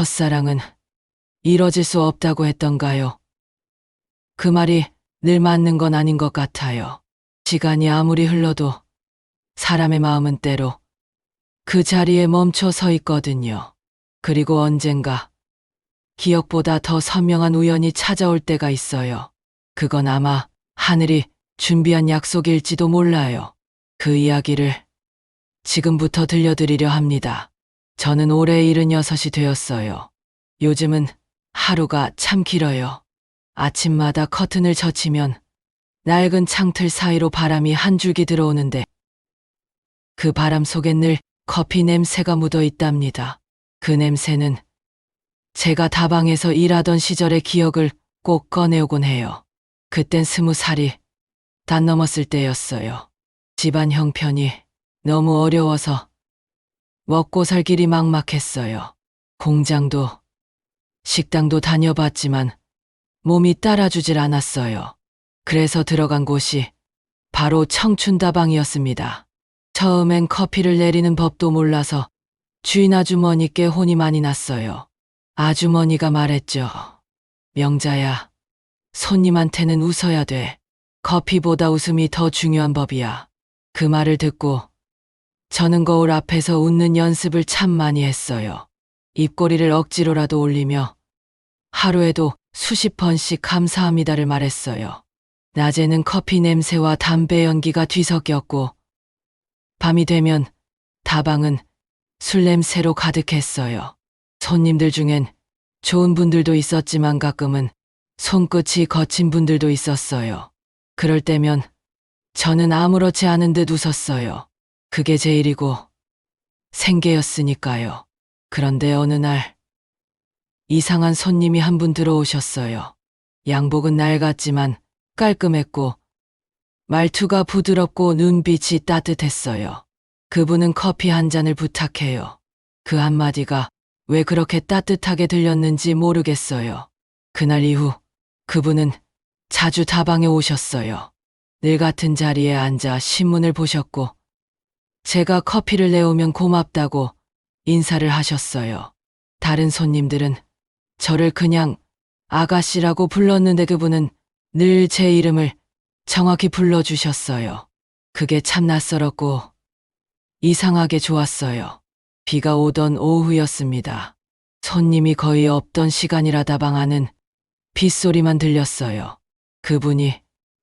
첫사랑은 이뤄질 수 없다고 했던가요? 그 말이 늘 맞는 건 아닌 것 같아요. 시간이 아무리 흘러도 사람의 마음은 때로 그 자리에 멈춰 서 있거든요. 그리고 언젠가 기억보다 더 선명한 우연이 찾아올 때가 있어요. 그건 아마 하늘이 준비한 약속일지도 몰라요. 그 이야기를 지금부터 들려드리려 합니다. 저는 올해 76이 되었어요. 요즘은 하루가 참 길어요. 아침마다 커튼을 젖히면 낡은 창틀 사이로 바람이 한 줄기 들어오는데 그 바람 속엔 늘 커피 냄새가 묻어 있답니다. 그 냄새는 제가 다방에서 일하던 시절의 기억을 꼭 꺼내오곤 해요. 그땐 20살이 다 넘었을 때였어요. 집안 형편이 너무 어려워서 먹고 살 길이 막막했어요. 공장도 식당도 다녀봤지만 몸이 따라주질 않았어요. 그래서 들어간 곳이 바로 청춘다방이었습니다. 처음엔 커피를 내리는 법도 몰라서 주인 아주머니께 혼이 많이 났어요. 아주머니가 말했죠. 명자야, 손님한테는 웃어야 돼. 커피보다 웃음이 더 중요한 법이야. 그 말을 듣고 저는 거울 앞에서 웃는 연습을 참 많이 했어요. 입꼬리를 억지로라도 올리며 하루에도 수십 번씩 감사합니다를 말했어요. 낮에는 커피 냄새와 담배 연기가 뒤섞였고 밤이 되면 다방은 술 냄새로 가득했어요. 손님들 중엔 좋은 분들도 있었지만 가끔은 손끝이 거친 분들도 있었어요. 그럴 때면 저는 아무렇지 않은 듯 웃었어요. 그게 제 일이고 생계였으니까요. 그런데 어느 날 이상한 손님이 한 분 들어오셨어요. 양복은 낡았지만 깔끔했고 말투가 부드럽고 눈빛이 따뜻했어요. 그분은 커피 한 잔을 부탁해요. 그 한마디가 왜 그렇게 따뜻하게 들렸는지 모르겠어요. 그날 이후 그분은 자주 다방에 오셨어요. 늘 같은 자리에 앉아 신문을 보셨고 제가 커피를 내오면 고맙다고 인사를 하셨어요. 다른 손님들은 저를 그냥 아가씨라고 불렀는데 그분은 늘 제 이름을 정확히 불러주셨어요. 그게 참 낯설었고 이상하게 좋았어요. 비가 오던 오후였습니다. 손님이 거의 없던 시간이라 다방 안은 빗소리만 들렸어요. 그분이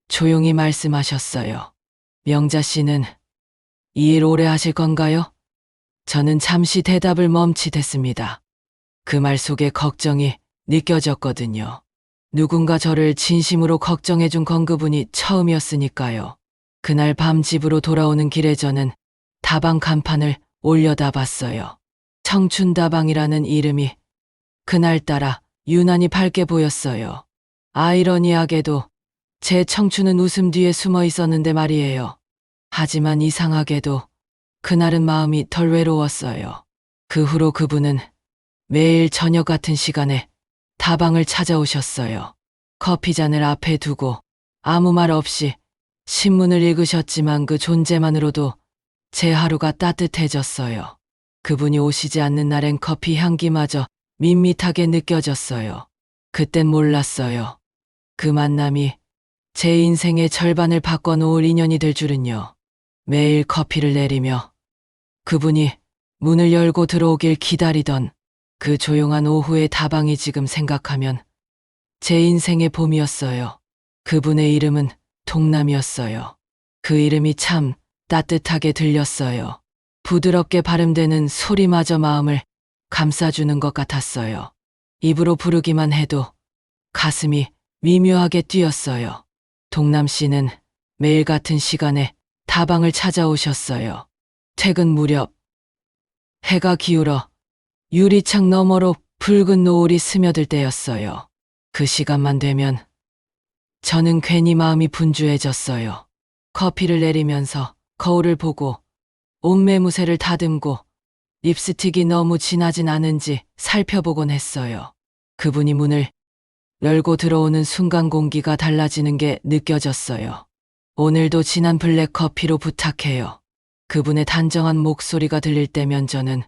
조용히 말씀하셨어요. 명자 씨는 이 일 오래 하실 건가요? 저는 잠시 대답을 멈칫했습니다. 그 말 속에 걱정이 느껴졌거든요. 누군가 저를 진심으로 걱정해준 건 그분이 처음이었으니까요. 그날 밤 집으로 돌아오는 길에 저는 다방 간판을 올려다 봤어요. 청춘다방이라는 이름이 그날따라 유난히 밝게 보였어요. 아이러니하게도 제 청춘은 웃음 뒤에 숨어 있었는데 말이에요. 하지만 이상하게도 그날은 마음이 덜 외로웠어요. 그 후로 그분은 매일 저녁 같은 시간에 다방을 찾아오셨어요. 커피잔을 앞에 두고 아무 말 없이 신문을 읽으셨지만 그 존재만으로도 제 하루가 따뜻해졌어요. 그분이 오시지 않는 날엔 커피 향기마저 밋밋하게 느껴졌어요. 그땐 몰랐어요. 그 만남이 제 인생의 절반을 바꿔놓을 인연이 될 줄은요. 매일 커피를 내리며 그분이 문을 열고 들어오길 기다리던 그 조용한 오후의 다방이 지금 생각하면 제 인생의 봄이었어요. 그분의 이름은 동남이었어요. 그 이름이 참 따뜻하게 들렸어요. 부드럽게 발음되는 소리마저 마음을 감싸주는 것 같았어요. 입으로 부르기만 해도 가슴이 미묘하게 뛰었어요. 동남 씨는 매일 같은 시간에 다방을 찾아오셨어요. 퇴근 무렵 해가 기울어 유리창 너머로 붉은 노을이 스며들 때였어요. 그 시간만 되면 저는 괜히 마음이 분주해졌어요. 커피를 내리면서 거울을 보고 옷매무새를 다듬고 립스틱이 너무 진하진 않은지 살펴보곤 했어요. 그분이 문을 열고 들어오는 순간 공기가 달라지는 게 느껴졌어요. 오늘도 진한 블랙 커피로 부탁해요. 그분의 단정한 목소리가 들릴 때면 저는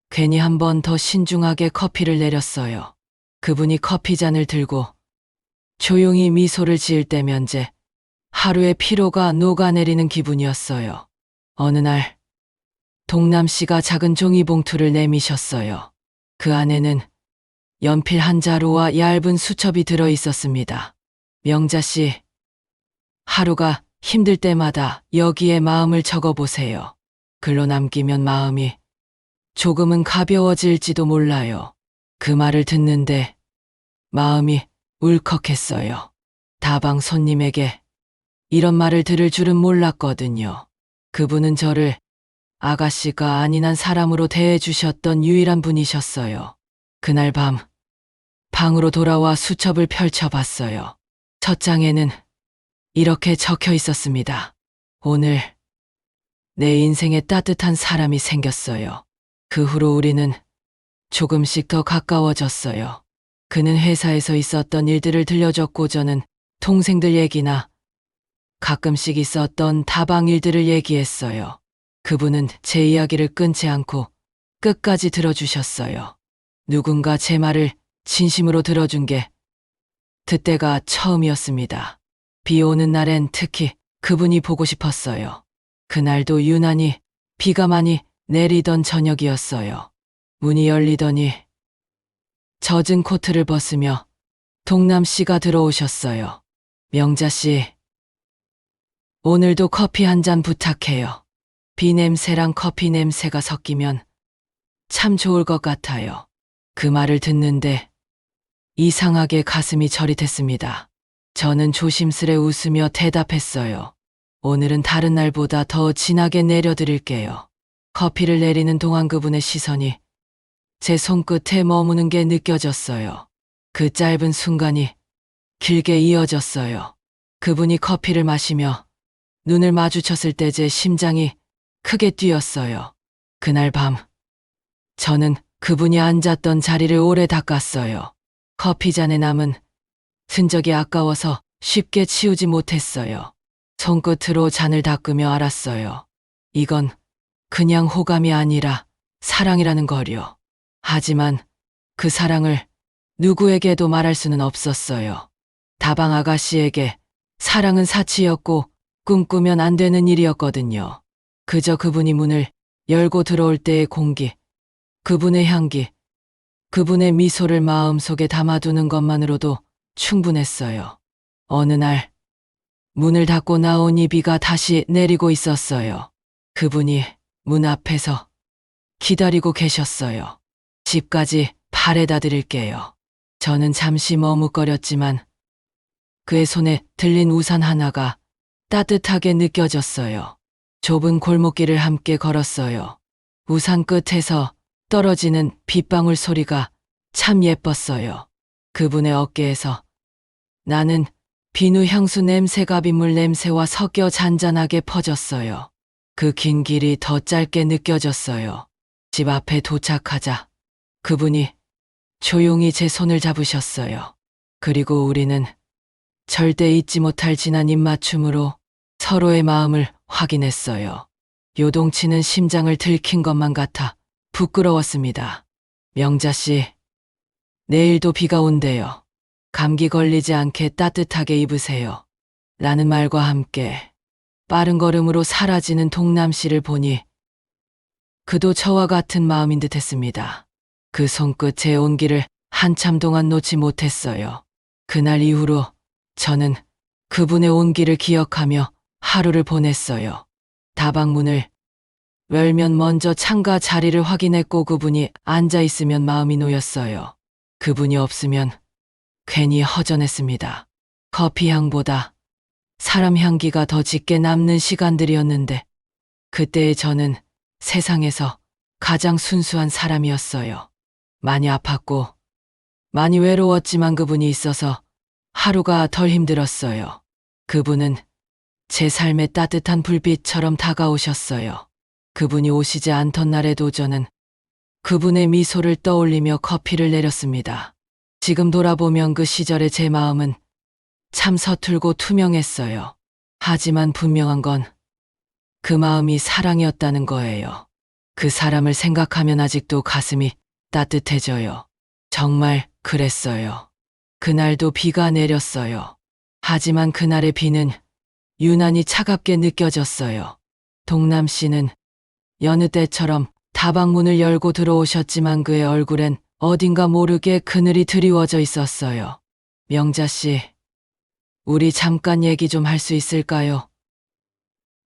괜히 한 번 더 신중하게 커피를 내렸어요. 그분이 커피잔을 들고 조용히 미소를 지을 때면제 하루의 피로가 녹아내리는 기분이었어요. 어느 날 동남 씨가 작은 종이 봉투를 내미셨어요. 그 안에는 연필 한 자루와 얇은 수첩이 들어 있었습니다. 명자 씨, 하루가 힘들 때마다 여기에 마음을 적어보세요. 글로 남기면 마음이 조금은 가벼워질지도 몰라요. 그 말을 듣는데 마음이 울컥했어요. 다방 손님에게 이런 말을 들을 줄은 몰랐거든요. 그분은 저를 아가씨가 아닌 한 사람으로 대해주셨던 유일한 분이셨어요. 그날 밤 방으로 돌아와 수첩을 펼쳐봤어요. 첫 장에는 이렇게 적혀 있었습니다. 오늘 내 인생에 따뜻한 사람이 생겼어요. 그 후로 우리는 조금씩 더 가까워졌어요. 그는 회사에서 있었던 일들을 들려줬고 저는 동생들 얘기나 가끔씩 있었던 다방 일들을 얘기했어요. 그분은 제 이야기를 끊지 않고 끝까지 들어주셨어요. 누군가 제 말을 진심으로 들어준 게 그때가 처음이었습니다. 비 오는 날엔 특히 그분이 보고 싶었어요. 그날도 유난히 비가 많이 내리던 저녁이었어요. 문이 열리더니 젖은 코트를 벗으며 동남 씨가 들어오셨어요. 명자 씨, 오늘도 커피 한 잔 부탁해요. 비 냄새랑 커피 냄새가 섞이면 참 좋을 것 같아요. 그 말을 듣는데 이상하게 가슴이 저릿했습니다. 저는 조심스레 웃으며 대답했어요. 오늘은 다른 날보다 더 진하게 내려드릴게요. 커피를 내리는 동안 그분의 시선이 제 손끝에 머무는 게 느껴졌어요. 그 짧은 순간이 길게 이어졌어요. 그분이 커피를 마시며 눈을 마주쳤을 때 제 심장이 크게 뛰었어요. 그날 밤 저는 그분이 앉았던 자리를 오래 닦았어요. 커피잔에 남은 흔적이 아까워서 쉽게 치우지 못했어요. 손끝으로 잔을 닦으며 알았어요. 이건 그냥 호감이 아니라 사랑이라는 거요. 하지만 그 사랑을 누구에게도 말할 수는 없었어요. 다방 아가씨에게 사랑은 사치였고 꿈꾸면 안 되는 일이었거든요. 그저 그분이 문을 열고 들어올 때의 공기, 그분의 향기, 그분의 미소를 마음속에 담아두는 것만으로도 충분했어요. 어느 날 문을 닫고 나오니 비가 다시 내리고 있었어요. 그분이 문 앞에서 기다리고 계셨어요. 집까지 바래다 드릴게요. 저는 잠시 머뭇거렸지만 그의 손에 들린 우산 하나가 따뜻하게 느껴졌어요. 좁은 골목길을 함께 걸었어요. 우산 끝에서 떨어지는 빗방울 소리가 참 예뻤어요. 그분의 어깨에서 나는 비누 향수 냄새가 빗물 냄새와 섞여 잔잔하게 퍼졌어요. 그 긴 길이 더 짧게 느껴졌어요. 집 앞에 도착하자 그분이 조용히 제 손을 잡으셨어요. 그리고 우리는 절대 잊지 못할 진한 입맞춤으로 서로의 마음을 확인했어요. 요동치는 심장을 들킨 것만 같아 부끄러웠습니다. 명자 씨, 내일도 비가 온대요. 감기 걸리지 않게 따뜻하게 입으세요. 라는 말과 함께 빠른 걸음으로 사라지는 동남 씨를 보니 그도 저와 같은 마음인 듯 했습니다. 그 손끝의 온기를 한참 동안 놓지 못했어요. 그날 이후로 저는 그분의 온기를 기억하며 하루를 보냈어요. 다방 문을 열면 먼저 창가 자리를 확인했고 그분이 앉아 있으면 마음이 놓였어요. 그분이 없으면 괜히 허전했습니다. 커피 향보다 사람 향기가 더 짙게 남는 시간들이었는데 그때의 저는 세상에서 가장 순수한 사람이었어요. 많이 아팠고 많이 외로웠지만 그분이 있어서 하루가 덜 힘들었어요. 그분은 제 삶의 따뜻한 불빛처럼 다가오셨어요. 그분이 오시지 않던 날에도 저는 그분의 미소를 떠올리며 커피를 내렸습니다. 지금 돌아보면 그 시절의 제 마음은 참 서툴고 투명했어요. 하지만 분명한 건 그 마음이 사랑이었다는 거예요. 그 사람을 생각하면 아직도 가슴이 따뜻해져요. 정말 그랬어요. 그날도 비가 내렸어요. 하지만 그날의 비는 유난히 차갑게 느껴졌어요. 동남 씨는 여느 때처럼 다방문을 열고 들어오셨지만 그의 얼굴엔 어딘가 모르게 그늘이 드리워져 있었어요. 명자 씨, 우리 잠깐 얘기 좀 할 수 있을까요?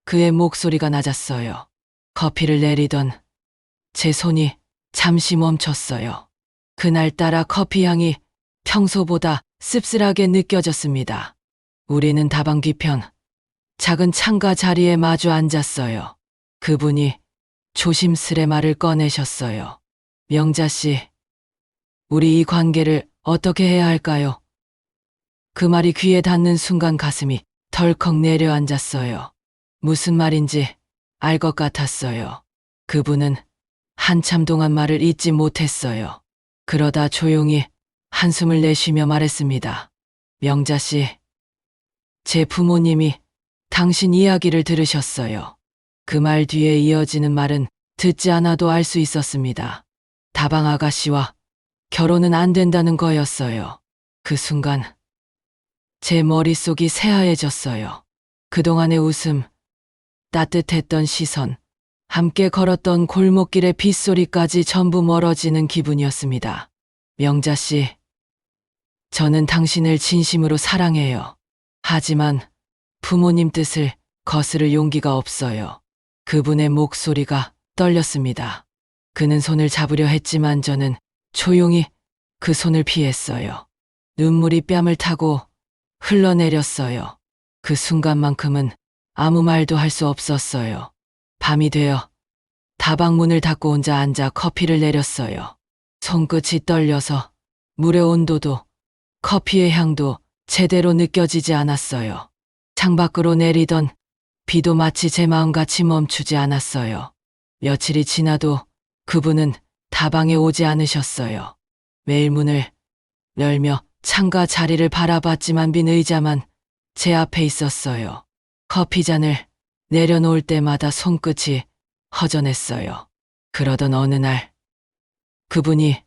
그의 목소리가 낮았어요. 커피를 내리던 제 손이 잠시 멈췄어요. 그날따라 커피 향이 평소보다 씁쓸하게 느껴졌습니다. 우리는 다방 뒤편 작은 창가 자리에 마주 앉았어요. 그분이 조심스레 말을 꺼내셨어요. 명자 씨, 우리 이 관계를 어떻게 해야 할까요? 그 말이 귀에 닿는 순간 가슴이 덜컥 내려앉았어요. 무슨 말인지 알 것 같았어요. 그분은 한참 동안 말을 잇지 못했어요. 그러다 조용히 한숨을 내쉬며 말했습니다. 명자 씨, 제 부모님이 당신 이야기를 들으셨어요. 그 말 뒤에 이어지는 말은 듣지 않아도 알 수 있었습니다. 다방 아가씨와 결혼은 안 된다는 거였어요. 그 순간 제 머릿속이 새하얘졌어요. 그동안의 웃음, 따뜻했던 시선, 함께 걸었던 골목길의 빗소리까지 전부 멀어지는 기분이었습니다. 명자 씨, 저는 당신을 진심으로 사랑해요. 하지만 부모님 뜻을 거스를 용기가 없어요. 그분의 목소리가 떨렸습니다. 그는 손을 잡으려 했지만 저는 조용히 그 손을 피했어요. 눈물이 뺨을 타고 흘러내렸어요. 그 순간만큼은 아무 말도 할 수 없었어요. 밤이 되어 다방 문을 닫고 혼자 앉아 커피를 내렸어요. 손끝이 떨려서 물의 온도도 커피의 향도 제대로 느껴지지 않았어요. 창밖으로 내리던 비도 마치 제 마음같이 멈추지 않았어요. 며칠이 지나도 그분은 다방에 오지 않으셨어요. 매일 문을 열며 창가 자리를 바라봤지만 빈 의자만 제 앞에 있었어요. 커피잔을 내려놓을 때마다 손끝이 허전했어요. 그러던 어느 날 그분이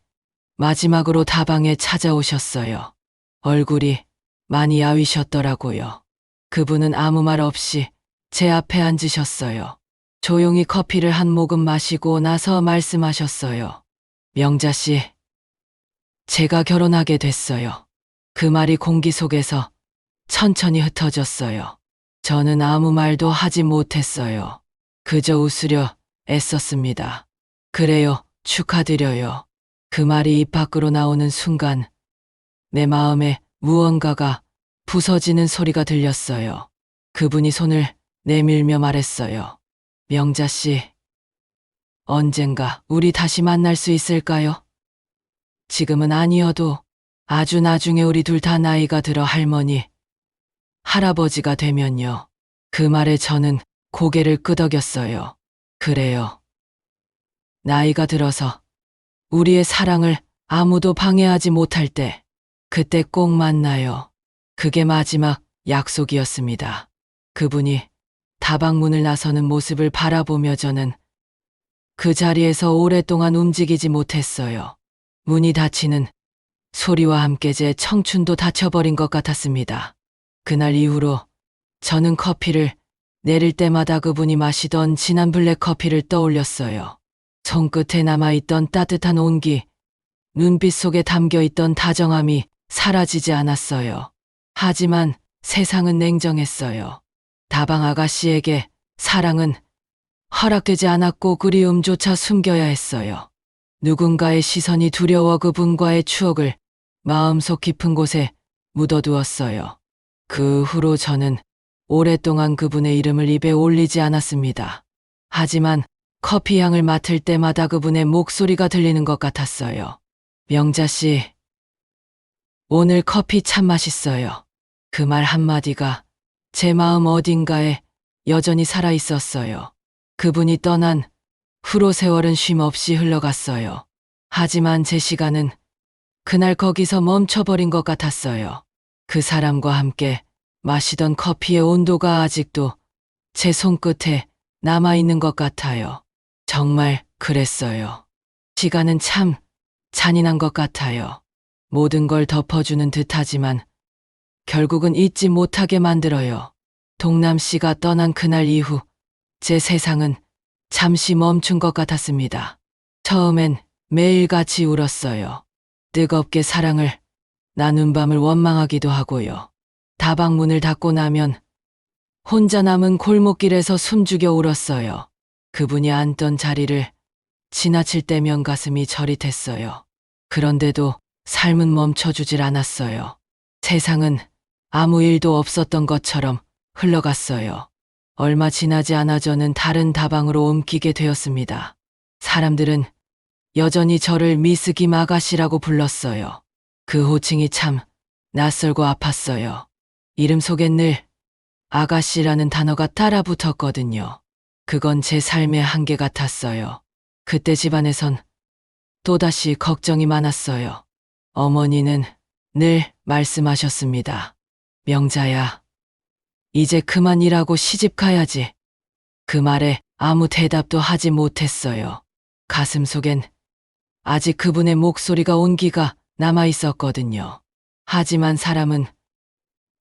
마지막으로 다방에 찾아오셨어요. 얼굴이 많이 야위셨더라고요. 그분은 아무 말 없이 제 앞에 앉으셨어요. 조용히 커피를 한 모금 마시고 나서 말씀하셨어요. 명자 씨, 제가 결혼하게 됐어요. 그 말이 공기 속에서 천천히 흩어졌어요. 저는 아무 말도 하지 못했어요. 그저 웃으려 애썼습니다. 그래요, 축하드려요. 그 말이 입 밖으로 나오는 순간 내 마음에 무언가가 부서지는 소리가 들렸어요. 그분이 손을 내밀며 말했어요. 명자 씨, 언젠가 우리 다시 만날 수 있을까요? 지금은 아니어도 아주 나중에 우리 둘 다 나이가 들어 할머니, 할아버지가 되면요. 그 말에 저는 고개를 끄덕였어요. 그래요. 나이가 들어서 우리의 사랑을 아무도 방해하지 못할 때, 그때 꼭 만나요. 그게 마지막 약속이었습니다. 그분이 다방 문을 나서는 모습을 바라보며 저는 그 자리에서 오랫동안 움직이지 못했어요. 문이 닫히는 소리와 함께 제 청춘도 닫혀버린 것 같았습니다. 그날 이후로 저는 커피를 내릴 때마다 그분이 마시던 진한 블랙커피를 떠올렸어요. 손끝에 남아있던 따뜻한 온기, 눈빛 속에 담겨있던 다정함이 사라지지 않았어요. 하지만 세상은 냉정했어요. 다방 아가씨에게 사랑은 허락되지 않았고 그리움조차 숨겨야 했어요. 누군가의 시선이 두려워 그분과의 추억을 마음속 깊은 곳에 묻어두었어요. 그 후로 저는 오랫동안 그분의 이름을 입에 올리지 않았습니다. 하지만 커피 향을 맡을 때마다 그분의 목소리가 들리는 것 같았어요. 명자 씨, 오늘 커피 참 맛있어요. 그 말 한마디가 제 마음 어딘가에 여전히 살아 있었어요. 그분이 떠난 후로 세월은 쉼 없이 흘러갔어요. 하지만 제 시간은 그날 거기서 멈춰버린 것 같았어요. 그 사람과 함께 마시던 커피의 온도가 아직도 제 손끝에 남아있는 것 같아요. 정말 그랬어요. 시간은 참 잔인한 것 같아요. 모든 걸 덮어주는 듯하지만 결국은 잊지 못하게 만들어요. 동남 씨가 떠난 그날 이후 제 세상은 잠시 멈춘 것 같았습니다. 처음엔 매일같이 울었어요. 뜨겁게 사랑을 나눈 밤을 원망하기도 하고요. 다방문을 닫고 나면 혼자 남은 골목길에서 숨죽여 울었어요. 그분이 앉던 자리를 지나칠 때면 가슴이 저릿했어요. 그런데도 삶은 멈춰주질 않았어요. 세상은 아무 일도 없었던 것처럼 흘러갔어요. 얼마 지나지 않아 저는 다른 다방으로 옮기게 되었습니다. 사람들은 여전히 저를 미스김 아가씨라고 불렀어요. 그 호칭이 참 낯설고 아팠어요. 이름 속엔 늘 아가씨라는 단어가 따라 붙었거든요. 그건 제 삶의 한계 같았어요. 그때 집안에선 또다시 걱정이 많았어요. 어머니는 늘 말씀하셨습니다. 명자야, 이제 그만 일하고 시집 가야지. 그 말에 아무 대답도 하지 못했어요. 가슴 속엔 아직 그분의 목소리가 온기가 남아 있었거든요. 하지만 사람은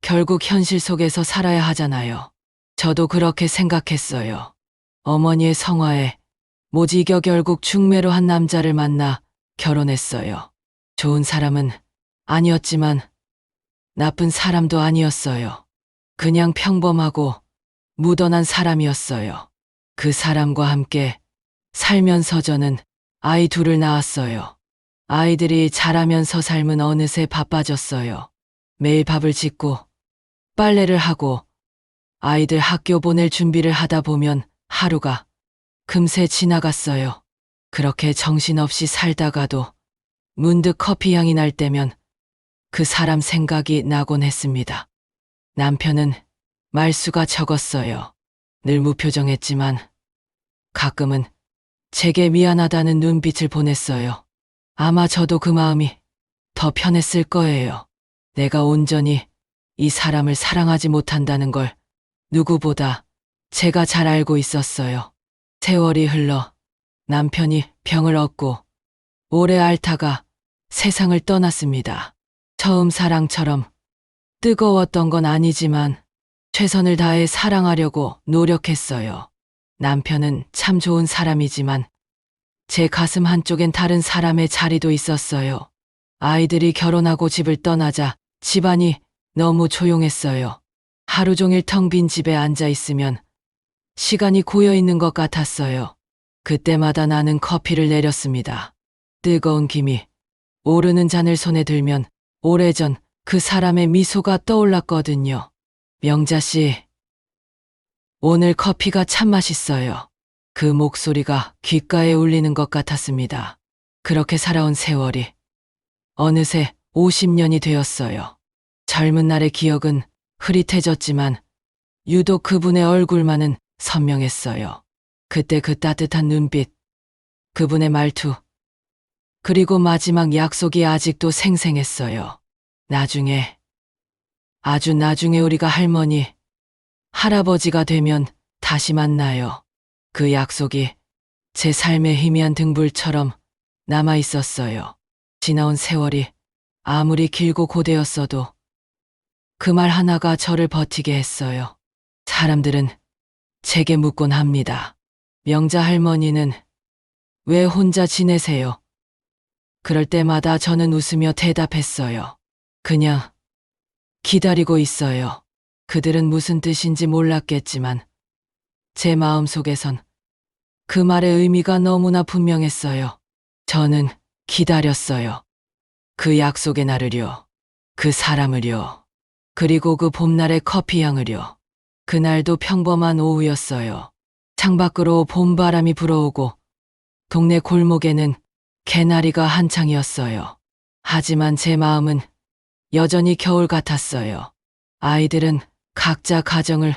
결국 현실 속에서 살아야 하잖아요. 저도 그렇게 생각했어요. 어머니의 성화에 못 이겨 결국 중매로 한 남자를 만나 결혼했어요. 좋은 사람은 아니었지만 나쁜 사람도 아니었어요. 그냥 평범하고 무던한 사람이었어요. 그 사람과 함께 살면서 저는 아이 둘을 낳았어요. 아이들이 자라면서 삶은 어느새 바빠졌어요. 매일 밥을 짓고 빨래를 하고 아이들 학교 보낼 준비를 하다 보면 하루가 금세 지나갔어요. 그렇게 정신없이 살다가도 문득 커피 향이 날 때면 그 사람 생각이 나곤 했습니다. 남편은 말수가 적었어요. 늘 무표정했지만 가끔은 제게 미안하다는 눈빛을 보냈어요. 아마 저도 그 마음이 더 편했을 거예요. 내가 온전히 이 사람을 사랑하지 못한다는 걸 누구보다 제가 잘 알고 있었어요. 세월이 흘러 남편이 병을 얻고 오래 앓다가 세상을 떠났습니다. 처음 사랑처럼 뜨거웠던 건 아니지만 최선을 다해 사랑하려고 노력했어요. 남편은 참 좋은 사람이지만 제 가슴 한쪽엔 다른 사람의 자리도 있었어요. 아이들이 결혼하고 집을 떠나자 집안이 너무 조용했어요. 하루 종일 텅 빈 집에 앉아 있으면 시간이 고여 있는 것 같았어요. 그때마다 나는 커피를 내렸습니다. 뜨거운 김이 오르는 잔을 손에 들면 오래전 그 사람의 미소가 떠올랐거든요. 명자 씨, 오늘 커피가 참 맛있어요. 그 목소리가 귓가에 울리는 것 같았습니다. 그렇게 살아온 세월이 어느새 50년이 되었어요. 젊은 날의 기억은 흐릿해졌지만 유독 그분의 얼굴만은 선명했어요. 그때 그 따뜻한 눈빛, 그분의 말투, 그리고 마지막 약속이 아직도 생생했어요. 나중에, 아주 나중에 우리가 할머니, 할아버지가 되면 다시 만나요. 그 약속이 제 삶의 희미한 등불처럼 남아 있었어요. 지나온 세월이 아무리 길고 고되었어도 그 말 하나가 저를 버티게 했어요. 사람들은 제게 묻곤 합니다. 명자 할머니는 왜 혼자 지내세요? 그럴 때마다 저는 웃으며 대답했어요. 그냥 기다리고 있어요. 그들은 무슨 뜻인지 몰랐겠지만 제 마음속에선 그 말의 의미가 너무나 분명했어요. 저는 기다렸어요. 그 약속의 날을요. 그 사람을요. 그리고 그 봄날의 커피향을요. 그날도 평범한 오후였어요. 창밖으로 봄바람이 불어오고 동네 골목에는 개나리가 한창이었어요. 하지만 제 마음은 여전히 겨울 같았어요. 아이들은 각자 가정을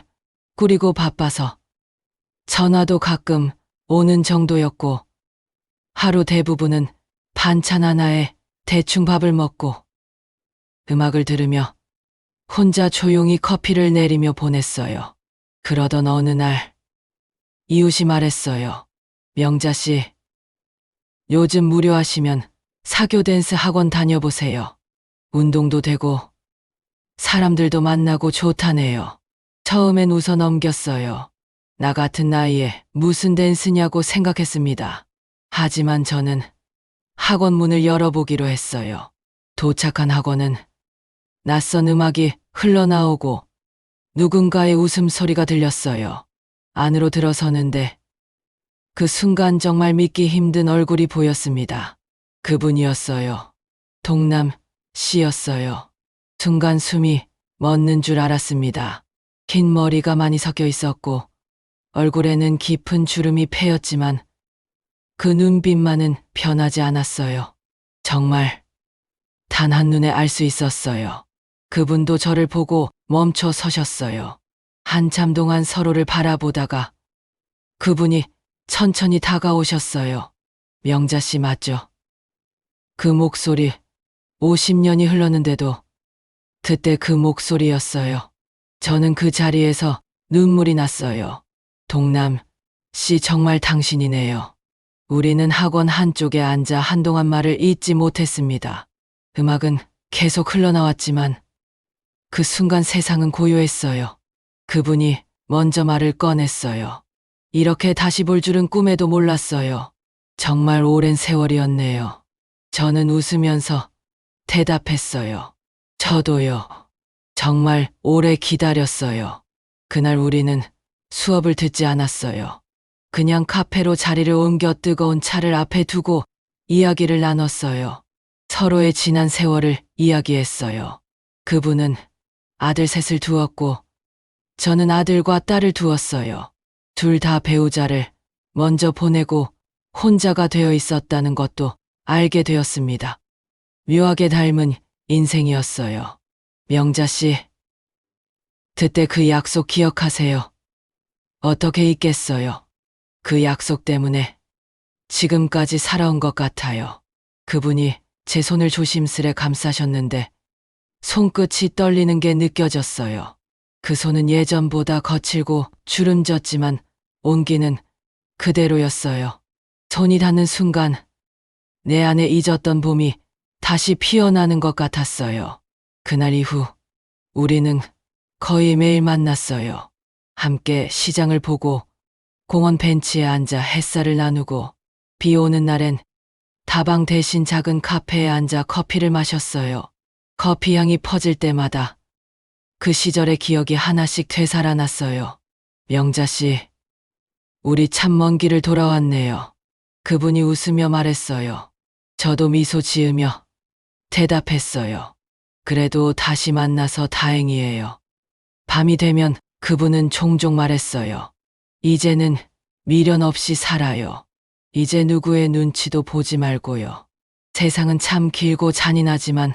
꾸리고 바빠서 전화도 가끔 오는 정도였고 하루 대부분은 반찬 하나에 대충 밥을 먹고 음악을 들으며 혼자 조용히 커피를 내리며 보냈어요. 그러던 어느 날 이웃이 말했어요. 명자 씨, 요즘 무료하시면 사교 댄스 학원 다녀보세요. 운동도 되고 사람들도 만나고 좋다네요. 처음엔 웃어 넘겼어요. 나 같은 나이에 무슨 댄스냐고 생각했습니다. 하지만 저는 학원 문을 열어보기로 했어요. 도착한 학원은 낯선 음악이 흘러나오고 누군가의 웃음소리가 들렸어요. 안으로 들어서는데 그 순간 정말 믿기 힘든 얼굴이 보였습니다. 그분이었어요. 동남 씨였어요. 순간 숨이 멎는 줄 알았습니다. 긴 머리가 많이 섞여 있었고 얼굴에는 깊은 주름이 패였지만 그 눈빛만은 변하지 않았어요. 정말 단 한눈에 알 수 있었어요. 그분도 저를 보고 멈춰 서셨어요. 한참 동안 서로를 바라보다가 그분이 천천히 다가오셨어요. 명자 씨 맞죠? 그 목소리 50년이 흘렀는데도 그때 그 목소리였어요. 저는 그 자리에서 눈물이 났어요. 동남 씨 정말 당신이네요. 우리는 학원 한쪽에 앉아 한동안 말을 잇지 못했습니다. 음악은 계속 흘러나왔지만 그 순간 세상은 고요했어요. 그분이 먼저 말을 꺼냈어요. 이렇게 다시 볼 줄은 꿈에도 몰랐어요. 정말 오랜 세월이었네요. 저는 웃으면서 대답했어요. 저도요. 정말 오래 기다렸어요. 그날 우리는 수업을 듣지 않았어요. 그냥 카페로 자리를 옮겨 뜨거운 차를 앞에 두고 이야기를 나눴어요. 서로의 지난 세월을 이야기했어요. 그분은 아들 셋을 두었고 저는 아들과 딸을 두었어요. 둘 다 배우자를 먼저 보내고 혼자가 되어 있었다는 것도 알게 되었습니다. 묘하게 닮은 인생이었어요. 명자 씨, 그때 그 약속 기억하세요? 어떻게 잊겠어요? 그 약속 때문에 지금까지 살아온 것 같아요. 그분이 제 손을 조심스레 감싸셨는데 손끝이 떨리는 게 느껴졌어요. 그 손은 예전보다 거칠고 주름졌지만 온기는 그대로였어요. 손이 닿는 순간 내 안에 잊었던 봄이 다시 피어나는 것 같았어요. 그날 이후 우리는 거의 매일 만났어요. 함께 시장을 보고 공원 벤치에 앉아 햇살을 나누고 비 오는 날엔 다방 대신 작은 카페에 앉아 커피를 마셨어요. 커피 향이 퍼질 때마다 그 시절의 기억이 하나씩 되살아났어요. 명자 씨, 우리 참 먼 길을 돌아왔네요. 그분이 웃으며 말했어요. 저도 미소 지으며 대답했어요. 그래도 다시 만나서 다행이에요. 밤이 되면 그분은 종종 말했어요. 이제는 미련 없이 살아요. 이제 누구의 눈치도 보지 말고요. 세상은 참 길고 잔인하지만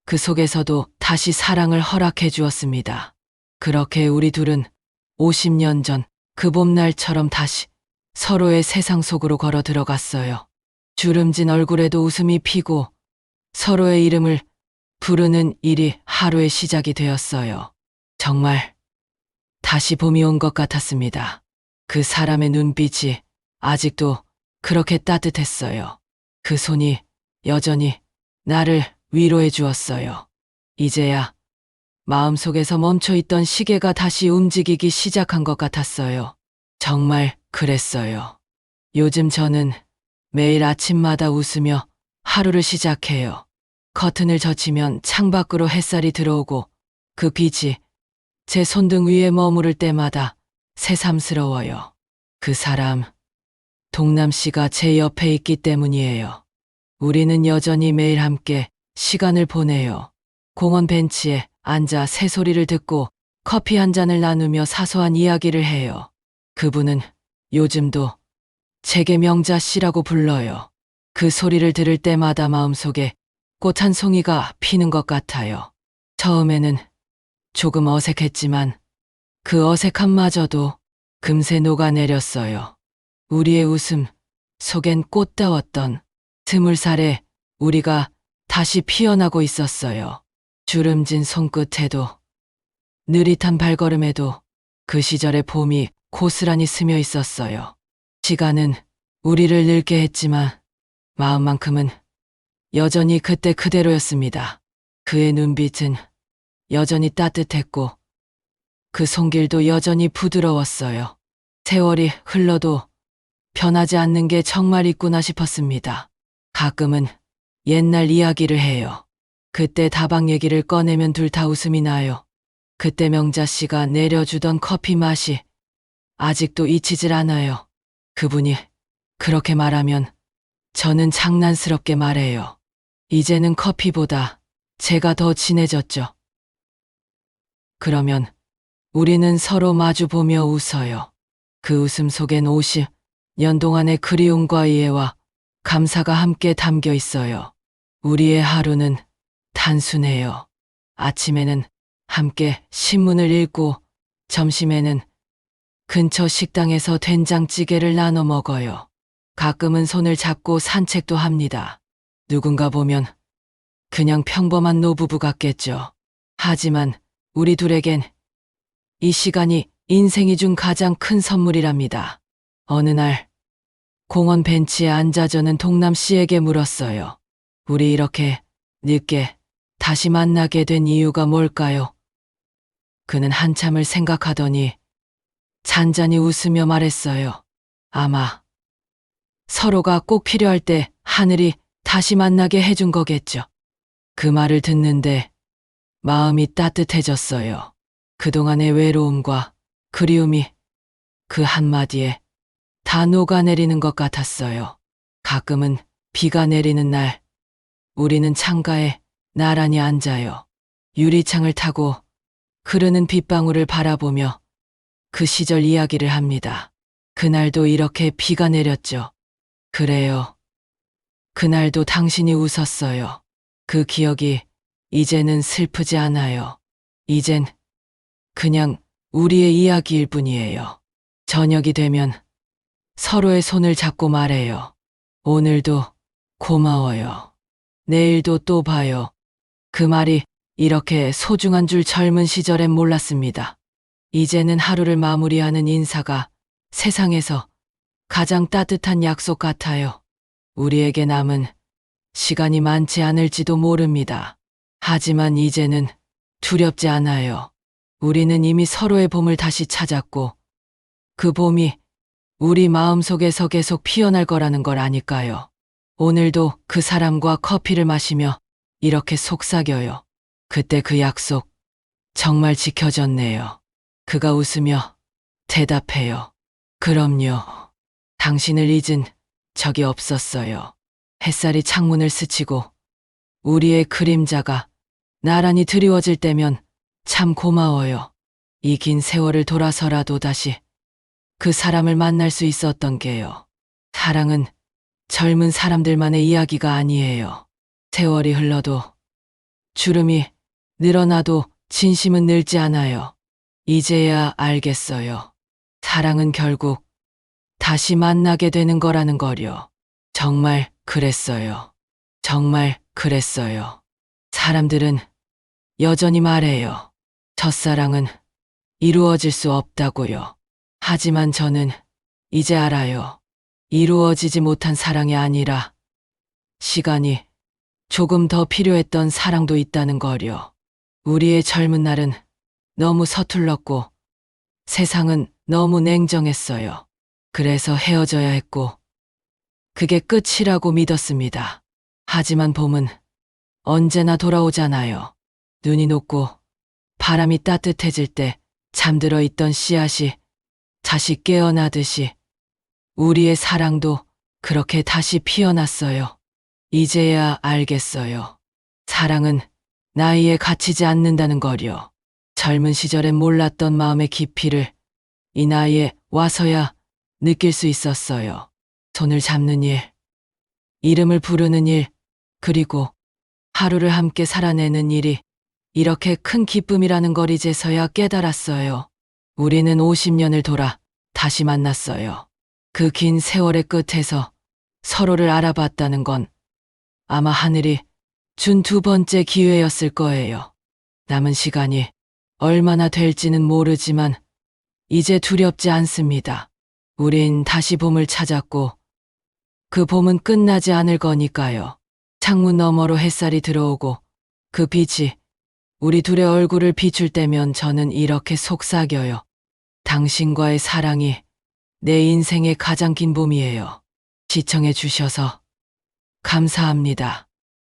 그 속에서도 다시 사랑을 허락해 주었습니다. 그렇게 우리 둘은 50년 전 그 봄날처럼 다시 서로의 세상 속으로 걸어 들어갔어요. 주름진 얼굴에도 웃음이 피고 서로의 이름을 부르는 일이 하루의 시작이 되었어요. 정말 다시 봄이 온 것 같았습니다. 그 사람의 눈빛이 아직도 그렇게 따뜻했어요. 그 손이 여전히 나를 위로해 주었어요. 이제야 마음속에서 멈춰있던 시계가 다시 움직이기 시작한 것 같았어요. 정말 그랬어요. 요즘 저는 매일 아침마다 웃으며 하루를 시작해요. 커튼을 젖히면 창밖으로 햇살이 들어오고 그 빛이 제 손등 위에 머무를 때마다 새삼스러워요. 그 사람, 동남 씨가 제 옆에 있기 때문이에요. 우리는 여전히 매일 함께 시간을 보내요. 공원 벤치에 앉아 새소리를 듣고 커피 한 잔을 나누며 사소한 이야기를 해요. 그분은 요즘도 제게 명자 씨라고 불러요. 그 소리를 들을 때마다 마음속에 꽃 한 송이가 피는 것 같아요. 처음에는 조금 어색했지만 그 어색함마저도 금세 녹아내렸어요. 우리의 웃음 속엔 꽃다웠던 20살의 우리가 다시 피어나고 있었어요. 주름진 손끝에도 느릿한 발걸음에도 그 시절의 봄이 고스란히 스며 있었어요. 시간은 우리를 늙게 했지만 마음만큼은 여전히 그때 그대로였습니다. 그의 눈빛은 여전히 따뜻했고 그 손길도 여전히 부드러웠어요. 세월이 흘러도 변하지 않는 게 정말 있구나 싶었습니다. 가끔은 옛날 이야기를 해요. 그때 다방 얘기를 꺼내면 둘 다 웃음이 나요. 그때 명자 씨가 내려주던 커피 맛이 아직도 잊히질 않아요. 그분이 그렇게 말하면 저는 장난스럽게 말해요. 이제는 커피보다 제가 더 친해졌죠. 그러면 우리는 서로 마주보며 웃어요. 그 웃음 속엔 50년 동안의 그리움과 이해와 감사가 함께 담겨 있어요. 우리의 하루는 단순해요. 아침에는 함께 신문을 읽고 점심에는 근처 식당에서 된장찌개를 나눠 먹어요. 가끔은 손을 잡고 산책도 합니다. 누군가 보면 그냥 평범한 노부부 같겠죠. 하지만 우리 둘에겐 이 시간이 인생이 준 가장 큰 선물이랍니다. 어느 날 공원 벤치에 앉아 저는 동남 씨에게 물었어요. 우리 이렇게 늦게 다시 만나게 된 이유가 뭘까요? 그는 한참을 생각하더니 잔잔히 웃으며 말했어요. 아마 서로가 꼭 필요할 때 하늘이 다시 만나게 해준 거겠죠. 그 말을 듣는데 마음이 따뜻해졌어요. 그동안의 외로움과 그리움이 그 한마디에 다 녹아내리는 것 같았어요. 가끔은 비가 내리는 날, 우리는 창가에 나란히 앉아요. 유리창을 타고 흐르는 빗방울을 바라보며 그 시절 이야기를 합니다. 그날도 이렇게 비가 내렸죠. 그래요. 그날도 당신이 웃었어요. 그 기억이 이제는 슬프지 않아요. 이젠 그냥 우리의 이야기일 뿐이에요. 저녁이 되면 서로의 손을 잡고 말해요. 오늘도 고마워요. 내일도 또 봐요. 그 말이 이렇게 소중한 줄 젊은 시절엔 몰랐습니다. 이제는 하루를 마무리하는 인사가 세상에서 가장 따뜻한 약속 같아요. 우리에게 남은 시간이 많지 않을지도 모릅니다. 하지만 이제는 두렵지 않아요. 우리는 이미 서로의 봄을 다시 찾았고 그 봄이 우리 마음속에서 계속 피어날 거라는 걸 아니까요. 오늘도 그 사람과 커피를 마시며 이렇게 속삭여요. 그때 그 약속 정말 지켜졌네요. 그가 웃으며 대답해요. 그럼요. 당신을 잊은 적이 없었어요. 햇살이 창문을 스치고 우리의 그림자가 나란히 드리워질 때면 참 고마워요. 이 긴 세월을 돌아서라도 다시 그 사람을 만날 수 있었던 게요. 사랑은 젊은 사람들만의 이야기가 아니에요. 세월이 흘러도 주름이 늘어나도 진심은 늘지 않아요. 이제야 알겠어요. 사랑은 결국 다시 만나게 되는 거라는 거요. 정말 그랬어요. 정말 그랬어요. 사람들은 여전히 말해요. 첫사랑은 이루어질 수 없다고요. 하지만 저는 이제 알아요. 이루어지지 못한 사랑이 아니라 시간이 조금 더 필요했던 사랑도 있다는 거요. 우리의 젊은 날은 너무 서툴렀고 세상은 너무 냉정했어요. 그래서 헤어져야 했고 그게 끝이라고 믿었습니다. 하지만 봄은 언제나 돌아오잖아요. 눈이 녹고 바람이 따뜻해질 때 잠들어 있던 씨앗이 다시 깨어나듯이 우리의 사랑도 그렇게 다시 피어났어요. 이제야 알겠어요. 사랑은 나이에 갇히지 않는다는 거요. 젊은 시절엔 몰랐던 마음의 깊이를 이 나이에 와서야 느낄 수 있었어요. 손을 잡는 일, 이름을 부르는 일, 그리고 하루를 함께 살아내는 일이 이렇게 큰 기쁨이라는 걸 이제서야 깨달았어요. 우리는 50년을 돌아 다시 만났어요. 그 긴 세월의 끝에서 서로를 알아봤다는 건 아마 하늘이 준 두 번째 기회였을 거예요. 남은 시간이 얼마나 될지는 모르지만 이제 두렵지 않습니다. 우린 다시 봄을 찾았고 그 봄은 끝나지 않을 거니까요. 창문 너머로 햇살이 들어오고 그 빛이 우리 둘의 얼굴을 비출 때면 저는 이렇게 속삭여요. 당신과의 사랑이 내 인생의 가장 긴 봄이에요. 시청해 주셔서 감사합니다.